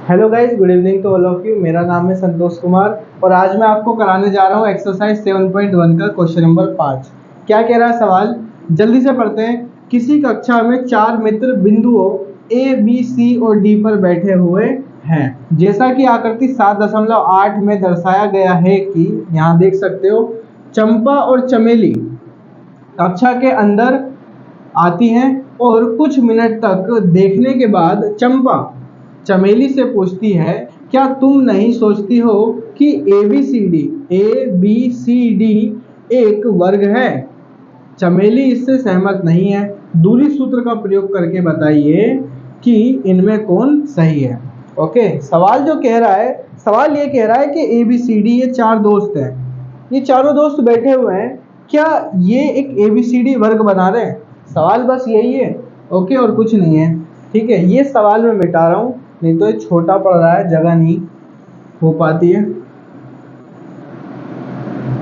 Hello guys, good evening to all of you. मेरा नाम है संतोष कुमार और आज मैं आपको कराने जा रहा हूँ एक्सरसाइज 7.1 का क्वेश्चन नंबर 5। क्या कह रहा है सवाल, जल्दी से पढ़ते हैं। किसी कक्षा में 4 मित्र बिंदुओं ए बी सी और डी पर बैठे हुए हैं। जैसा कि आकृति 7.8 में दर्शाया गया है कि यहाँ देख सकते हो, चंपा और चमेली कक्षा के अंदर आती हैं और कुछ मिनट तक देखने के बाद चंपा चमेली से पूछती है, क्या तुम नहीं सोचती हो कि ए बी सी डी एक वर्ग है? चमेली इससे सहमत नहीं है। दूरी सूत्र का प्रयोग करके बताइए कि इनमें कौन सही है। ओके, सवाल जो कह रहा है, सवाल ये कह रहा है कि ए बी सी डी ये 4 दोस्त हैं, ये चारों दोस्त बैठे हुए हैं, क्या ये एक ए बी सी डी वर्ग बना रहे हैं? सवाल बस यही है। ओके, और कुछ नहीं है। ठीक है, ये सवाल मैं मिटा रहा हूँ, नहीं तो ये छोटा पड़ रहा है, जगह नहीं हो पाती है,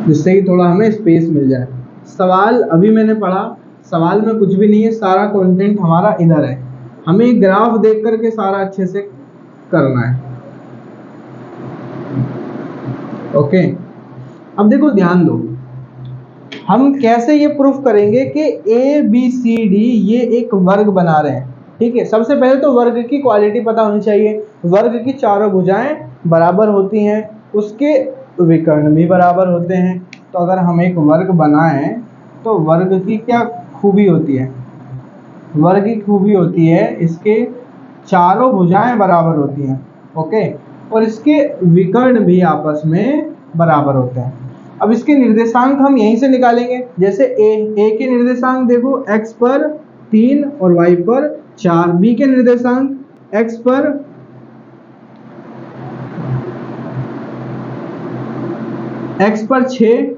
जिससे कि थोड़ा हमें स्पेस मिल जाए। सवाल अभी मैंने पढ़ा, सवाल में कुछ भी नहीं है, सारा कंटेंट हमारा इधर है। हमें ग्राफ देख करके सारा अच्छे से करना है। ओके, अब देखो, ध्यान दो, हम कैसे ये प्रूफ करेंगे कि ए बी सी डी ये एक वर्ग बना रहे हैं। ठीक है, सबसे पहले तो वर्ग की क्वालिटी पता होनी चाहिए। वर्ग की चारों भुजाएं बराबर होती हैं, उसके विकर्ण भी बराबर होते हैं। तो अगर हम एक वर्ग बनाएं तो वर्ग की क्या खूबी होती है? वर्ग की खूबी होती है इसके चारों भुजाएं बराबर होती हैं। ओके, और इसके विकर्ण भी आपस में बराबर होते हैं। अब इसके निर्देशांक हम यहीं से निकालेंगे। जैसे ए के निर्देशांक देखो, x पर 3 और y पर 4। बी के निर्देशांक x पर 6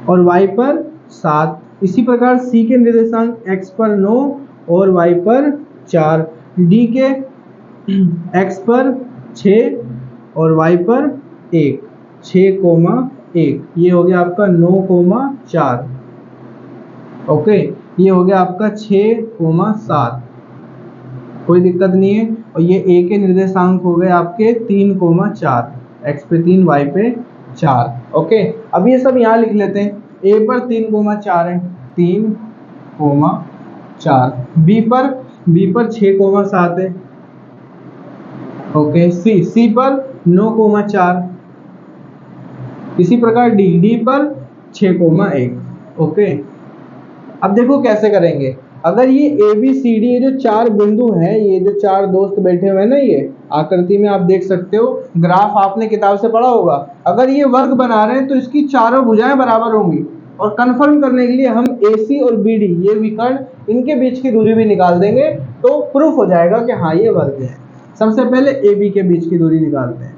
और y पर 7। इसी प्रकार सी के निर्देशांक x पर 9 और y पर 4। डी के x पर 6 और y पर 1, 6,1। ये हो गया आपका 9,4। ओके, ये हो गया आपका 6,7। कोई दिक्कत नहीं है। और ये ए के निर्देशांक हो गए आपके 3,4, x पे 3 y पे 4। ओके, अब ये सब यहाँ लिख लेते हैं। ए पर 3,4 है, 3,4। बी पर 6,7 है। ओके, सी पर 9,4। इसी प्रकार डी पर 6,1। ओके, अब देखो कैसे करेंगे। अगर ये ए बी सी डी, ये जो 4 बिंदु हैं, ये जो 4 दोस्त बैठे हुए हैं ना, ये आकृति में आप देख सकते हो, ग्राफ आपने किताब से पढ़ा होगा। अगर ये वर्ग बना रहे हैं तो इसकी चारों भुजाएं बराबर होंगी। और कंफर्म करने के लिए हम ए सी और बी डी, ये विकर्ण, इनके बीच की दूरी भी निकाल देंगे तो प्रूफ हो जाएगा कि हाँ ये वर्ग है। सबसे पहले ए बी के बीच की दूरी निकालते हैं।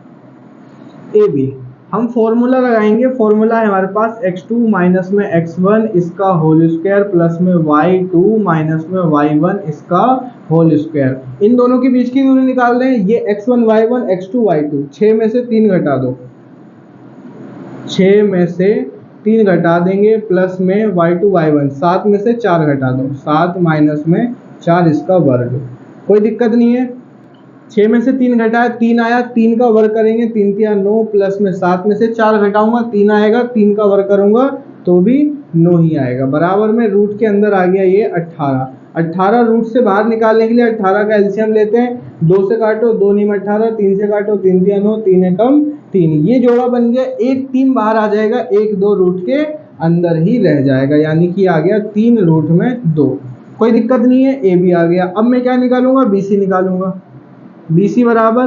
ए बी, हम फॉर्मूला लगाएंगे। फॉर्मूला है हमारे पास x2 माइनस में x1 इसका होल स्क्वायर प्लस में y2 माइनस में y1 इसका होल स्क्वायर। इन दोनों के बीच की दूरी निकाल दें। ये x1 y1 x2 y2, 6 में से 3 घटा दो, 6 में से 3 घटा देंगे, प्लस में y2 y1, 7 में से 4 घटा दो, 7 माइनस में 4 इसका वर्ग। कोई दिक्कत नहीं है। 6 में से 3 घटाया, 3 आया, 3 का वर्ग करेंगे, 3 तिया 9, प्लस में 7 में से 4 घटाऊंगा, 3 आएगा, 3 का वर्ग करूंगा तो भी 9 ही आएगा। बराबर में रूट के अंदर आ गया ये 18। 18 रूट से बाहर निकालने के लिए 18 का एलसीएम लेते हैं। 2 से काटो, 2 नीम 18, 3 से काटो, 3 तिया 9, 3 एकम 3। ये जोड़ा बन गया। एक 3 बाहर आ जाएगा, 1 2 रूट के अंदर ही रह जाएगा, यानी कि आ गया 3 रूट में 2। कोई दिक्कत नहीं है, ए बी आ गया। अब मैं क्या निकालूंगा? बी सी निकालूंगा। BC बराबर,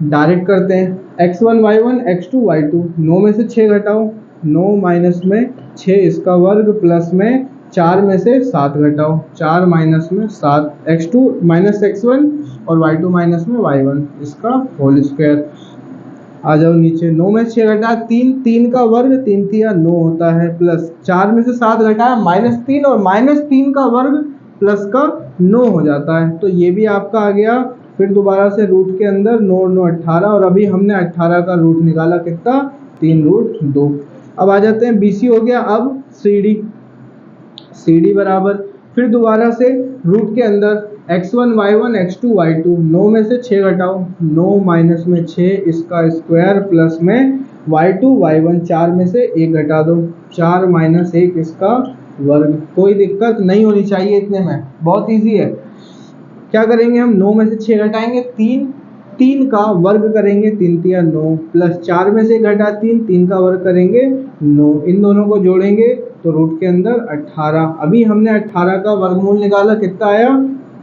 डायरेक्ट करते हैं, x1 y1 x2 y2। 9 में से 6 घटाओ, 9 माइनस में 6 इसका वर्ग, प्लस में 4 में से 7 घटाओ, 4 माइनस में 7, x2 माइनस x1 और y2 माइनस में y1 इसका होल स्क्वायर। आ जाओ नीचे, 9 में से 6 घटाया, 3 का वर्ग, 3 तिया 9 होता है, प्लस 4 में से 7 घटाया -3, और -3 का वर्ग प्लस का 9 हो जाता है। तो ये भी आपका आ गया। फिर दोबारा से रूट के अंदर 9 9 18, और अभी हमने 18 का रूट निकाला कितना? 3 रूट 2। अब आ जाते हैं, BC हो गया। अब CD बराबर, फिर दोबारा से रूट के अंदर x1 y1 x2 y2, 9 में से 6 घटाओ, 9 माइनस में 6 इसका स्क्वायर प्लस में y2 y1, 4 में से 1 घटा दो, 4 माइनस 1 इसका वर्ग। कोई दिक्कत नहीं होनी चाहिए इतने में, बहुत इजी है। क्या करेंगे हम, 9 में से 6 घटाएंगे 3, 3 का वर्ग करेंगे, 3 तिया 9, प्लस 4 में से घटा 3, 3 का वर्ग करेंगे 9, इन दोनों को जोड़ेंगे तो रूट के अंदर 18। अभी हमने 18 का वर्गमूल निकाला, कितना आया,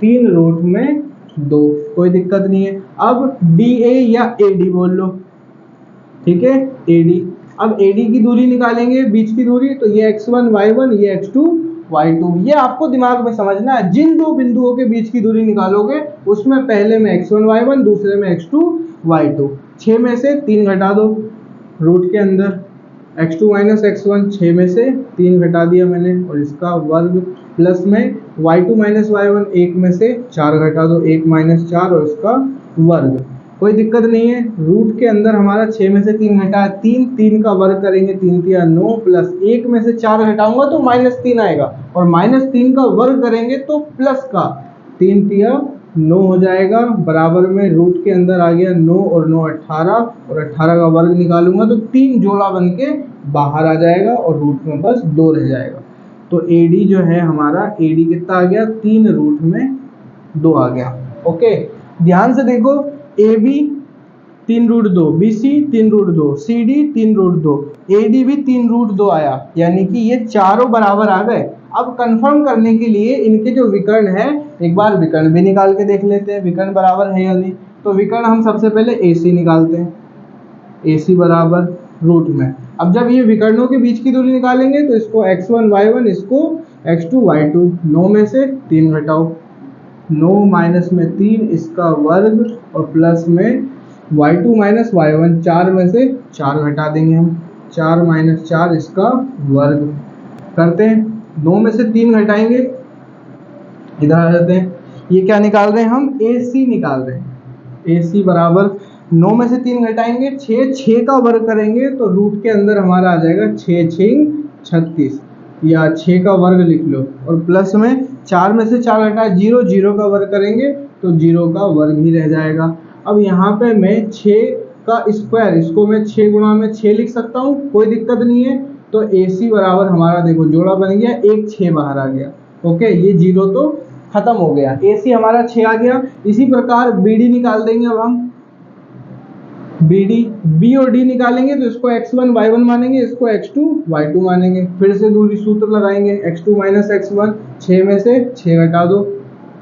3 रूट में 2। कोई दिक्कत नहीं है। अब डी ए या ए डी बोल लो, ठीक है, ए डी। अब ए डी की दूरी निकालेंगे, बीच की दूरी, तो ये x1 y1, ये x2 y2। ये आपको दिमाग में समझना है, जिन दो बिंदुओं के बीच की दूरी निकालोगे उसमें पहले में x1 y1, दूसरे में x2 y2। 6 में से 3 घटा दो रूट के अंदर, x2 माइनस x1, 6 में से 3 घटा दिया मैंने और इसका वर्ग, प्लस में y2 माइनस y1, 1 में से 4 घटा दो, 1 माइनस 4 और इसका वर्ग। कोई दिक्कत नहीं है। रूट के अंदर हमारा 6 में से 3 घटा 3, 3 का वर्ग करेंगे, 3 तिया 9, प्लस 1 में से 4 घटाऊंगा तो -3 आएगा, और -3 का वर्ग करेंगे तो प्लस का 3 तिया 9 हो जाएगा, बराबर में रूट के अंदर आ गया 9 और 9 18, और 18 का वर्ग निकालूंगा तो 3 जोड़ा बन के बाहर आ जाएगा और रूट में बस 2 रह जाएगा। तो ए डी जो है हमारा, ए डी कितना आ गया, 3 रूट में 2 आ गया। ओके, ध्यान से देखो, A B 3 root 2, B C 3 root 2, C D 3 root 2, A D भी 3 रूट 2 आया, यानी कि ये चारों बराबर आ गए। अब कंफर्म करने के लिए इनके जो विकर्ण है, एक बार विकर्ण भी निकाल के देख लेते हैं, विकर्ण बराबर है या नहीं। तो विकर्ण हम सबसे पहले ए सी निकालते हैं, ए सी बराबर रूट में। अब जब ये विकर्णों के बीच की दूरी निकालेंगे तो इसको x1 y1, इसको x2 y2, 9 में से 3 घटाओ, 9 माइनस में 3 इसका वर्ग, और प्लस में y2 माइनस y1, 4 में से 4 घटा देंगे हम, 4 माइनस 4 इसका वर्ग। करते हैं, 9 में से 3 घटाएंगे, इधर आ जाते हैं, ये क्या निकाल रहे हैं हम, AC निकाल रहे हैं। AC बराबर 9 में से 3 घटाएंगे 6, 6 का वर्ग करेंगे तो रूट के अंदर हमारा आ जाएगा 6 6 36, या 6 का वर्ग लिख लो, और प्लस में 4 में से 4 घटाए 0, 0 का वर्ग करेंगे तो 0 का वर्ग ही रह जाएगा। अब यहाँ पे मैं 6 का स्क्वायर, इसको मैं 6 गुणा में 6 लिख सकता हूँ, कोई दिक्कत नहीं है। तो AC बराबर हमारा देखो जोड़ा बन गया, 1 6 बाहर आ गया। ओके, ये 0 तो खत्म हो गया, AC हमारा 6 आ गया। इसी प्रकार BD निकाल देंगे। अब हम BD, B और D निकालेंगे तो इसको x1 y1 मानेंगे, इसको x2 y2 मानेंगे। फिर से दूरी सूत्र लगाएंगे, x2 माइनस x1, 6 में से 6 घटा दो,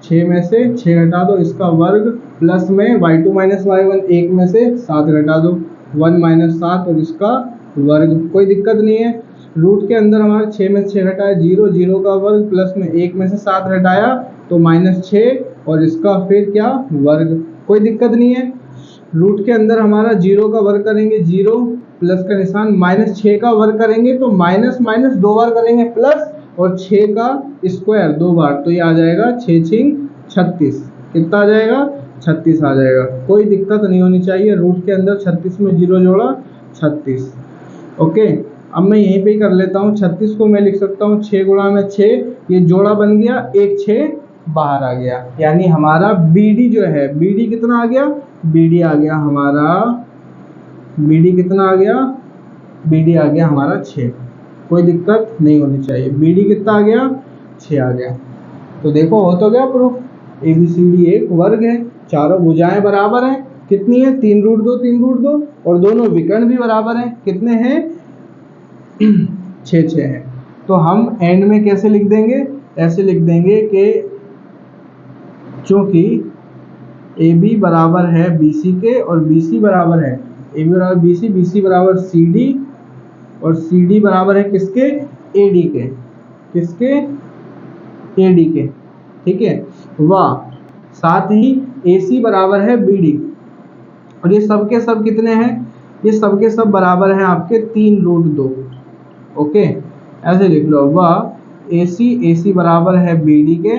6 में से 6 घटा दो, इसका वर्ग, प्लस में y2 माइनस y1, 1 में से 7 घटा दो, 1 माइनस 7 और इसका वर्ग। कोई दिक्कत नहीं है। रूट के अंदर हमारा 6 में से 6 घटाया 0, 0 का वर्ग, प्लस में 1 में से 7 घटाया तो -6 और इसका फिर क्या, वर्ग। कोई दिक्कत नहीं है। रूट के अंदर हमारा 0 का वर्ग करेंगे 0, प्लस का निशान, -6 का वर्ग करेंगे तो माइनस माइनस 2 बार करेंगे प्लस, और 6 का स्क्वायर 2 बार, तो ये आ जाएगा 6 6 36। कितना आ जाएगा, 36 आ जाएगा। कोई दिक्कत नहीं होनी चाहिए। रूट के अंदर 36 में 0 जोड़ा 36। ओके, अब मैं यहीं पे ही कर लेता हूँ। 36 को मैं लिख सकता हूँ 6 गुणा में 6, ये जोड़ा बन गया, 1 6 बाहर आ गया, यानी हमारा BD जो है, BD कितना आ गया, BD आ गया हमारा, BD कितना आ गया, BD आ गया हमारा 6। कोई दिक्कत नहीं होनी चाहिए। BD कितना आ गया, 6 आ गया। तो देखो हो तो गया प्रूफ। ABCD एक वर्ग है, चारों भुजाएं बराबर हैं। कितनी है, 3 रूट 2 3 रूट 2, और दोनों विकर्ण भी बराबर हैं। कितने हैं, 6 6 हैं। तो हम एंड में कैसे लिख देंगे, ऐसे लिख देंगे कि चूंकि AB बराबर है BC के और BC बराबर है, AB बराबर BC, BC बराबर CD, और CD बराबर है किसके, AD के, किसके, AD के, ठीक है। वाह, साथ ही AC बराबर है BD, और ये सब के सब कितने हैं, ये सब के सब बराबर हैं आपके 3 रूट 2। ओके, ऐसे लिख लो, वाह AC बराबर है BD के,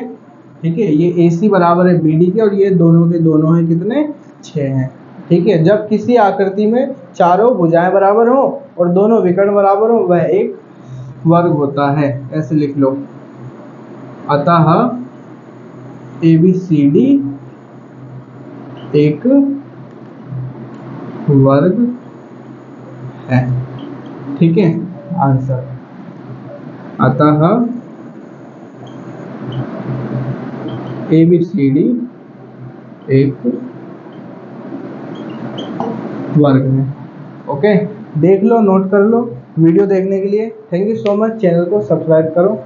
ठीक है, ये AC बराबर है BD के, और ये दोनों के दोनों हैं कितने, 6 हैं। ठीक है, जब किसी आकृति में चारों भुजाएं बराबर हो और दोनों विकर्ण बराबर हो, वह एक वर्ग होता है। ऐसे लिख लो, अतः ABCD एक वर्ग है। ठीक है आंसर। अतः ABCD एक वर्ग है। ओके, देख लो, नोट कर लो। वीडियो देखने के लिए thank you so much. Channel को सब्सक्राइब करो।